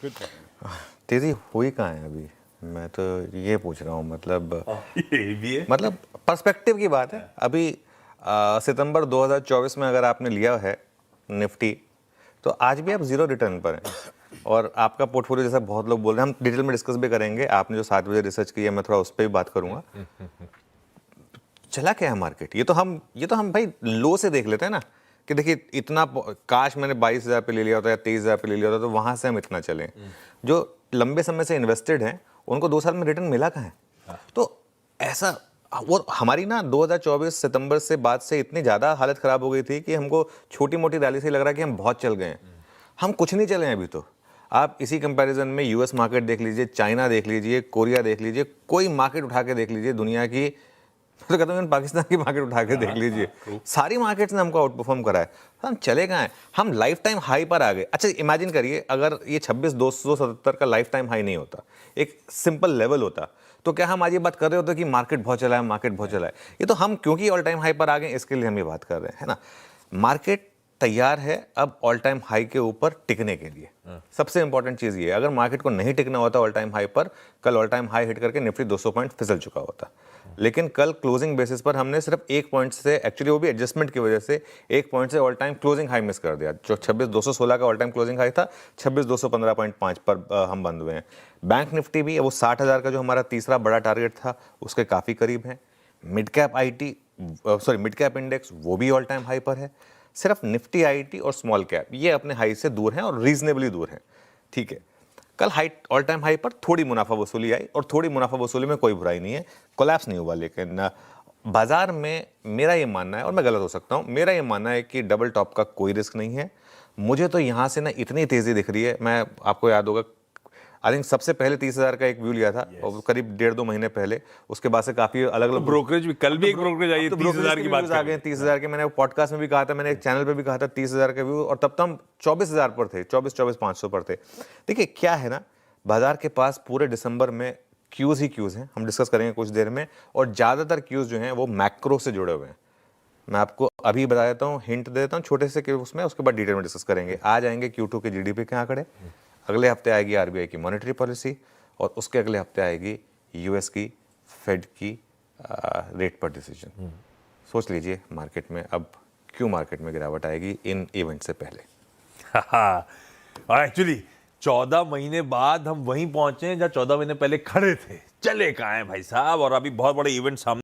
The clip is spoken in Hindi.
तेजी हुई कहाँ है अभी, मैं तो ये पूछ रहा हूँ। मतलब ये भी है। मतलब पर्सपेक्टिव की बात है। अभी सितंबर 2024 में अगर आपने लिया है निफ्टी, तो आज भी आप जीरो रिटर्न पर हैं और आपका पोर्टफोलियो, जैसा बहुत लोग बोल रहे हैं, हम डिटेल में डिस्कस भी करेंगे। आपने जो 7 बजे रिसर्च की है, मैं थोड़ा उस पर भी बात करूंगा। चला क्या है मार्केट, ये तो हम भाई लो से देख लेते हैं ना, कि देखिए इतना काश मैंने 22,000 पे ले लिया होता या 23,000 पे ले लिया होता, तो वहां से हम इतना चले। जो लंबे समय से इन्वेस्टेड हैं उनको 2 साल में रिटर्न मिला कहाँ है? तो ऐसा वो हमारी ना 2024 सितंबर से बाद से इतनी ज़्यादा हालत ख़राब हो गई थी कि हमको छोटी मोटी रैली से लग रहा है कि हम बहुत चल गए हैं। हम कुछ नहीं चले हैं अभी तो। आप इसी कंपैरिजन में यूएस मार्केट देख लीजिए, चाइना देख लीजिए, कोरिया देख लीजिए, कोई मार्केट उठा के देख लीजिए दुनिया की, तो कहता हूँ पाकिस्तान की मार्केट उठा के देख लीजिए, सारी मार्केट्स ने हमको आउट परफॉर्म करा है। हम चले कहाँ हैं? हम लाइफ टाइम हाई पर आ गए। अच्छा इमेजिन करिए अगर ये 26,277 का लाइफ टाइम हाई नहीं होता, एक सिंपल लेवल होता, तो क्या हम आज ये बात कर रहे होते कि मार्केट बहुत चला है, मार्केट बहुत चला है? ये तो हम क्योंकि ऑल टाइम हाई पर आ गए इसके लिए हम ये बात कर रहे हैं, है ना। मार्केट तैयार है अब ऑल टाइम हाई के ऊपर टिकने के लिए। सबसे इंपॉर्टेंट चीज ये है, अगर मार्केट को नहीं टिकना होता ऑल टाइम हाई पर, कल ऑल टाइम हाई हिट करके निफ्टी 200 पॉइंट फिसल चुका होता। लेकिन कल क्लोजिंग बेसिस पर हमने सिर्फ 1 पॉइंट से, एक्चुअली वो भी एडजस्टमेंट की वजह से 1 पॉइंट से all time closing high miss कर दिया। जो 26,216 का ऑल टाइम क्लोजिंग हाई था, 26,215.5 पर हम बंद हुए हैं। बैंक निफ्टी भी वो 60,000 का जो हमारा तीसरा बड़ा टारगेट था उसके काफी करीब है। मिड कैप इंडेक्स वो भी ऑल टाइम हाई पर है। सिर्फ निफ्टी आईटी और स्मॉल कैप ये अपने हाई से दूर हैं और रीजनेबली दूर हैं। ठीक है, कल हाई ऑल टाइम हाई पर थोड़ी मुनाफा वसूली आई और थोड़ी मुनाफा वसूली में कोई बुराई नहीं है, कोलैप्स नहीं हुआ। लेकिन बाजार में मेरा ये मानना है, और मैं गलत हो सकता हूँ, मेरा ये मानना है कि डबल टॉप का कोई रिस्क नहीं है। मुझे तो यहाँ से ना इतनी तेजी दिख रही है। मैं आपको याद होगा आई थिंक सबसे पहले 30,000 का एक व्यू लिया था और करीब 1.5-2 महीने पहले, उसके बाद से काफी अलग अलग ब्रोकरेज भी, कल भी एक ब्रोकरेज आई है 30,000 की बात आ गए। 30,000 के मैंने पॉडकास्ट में भी कहा था, मैंने एक चैनल पे भी कहा था 30,000 का व्यू, और तब तो हम 24,000 पर थे, 24,500 पर थे। देखिए क्या है ना, बाजार के पास पूरे दिसंबर में क्यूज ही क्यूज हैं, हम डिस्कस करेंगे कुछ देर में, और ज्यादातर क्यूज जो हैं वो मैक्रो से जुड़े हुए हैं। मैं आपको अभी बता देता हूँ, हिंट दे देता हूँ छोटे से, उसमें उसके बाद डिटेल में डिस्कस करेंगे। आज आएंगे Q2 के जीडीपी के आंकड़े, अगले हफ्ते आएगी आरबीआई की मॉनेटरी पॉलिसी, और उसके अगले हफ्ते आएगी यूएस की फेड की रेट पर डिसीजन। सोच लीजिए मार्केट में अब क्यों मार्केट में गिरावट आएगी इन इवेंट से पहले। और एक्चुअली 14 महीने बाद हम वहीं पहुंचे हैं जहां 14 महीने पहले खड़े थे। चले कहाँ हैं भाई साहब, और अभी बहुत बड़े इवेंट सामने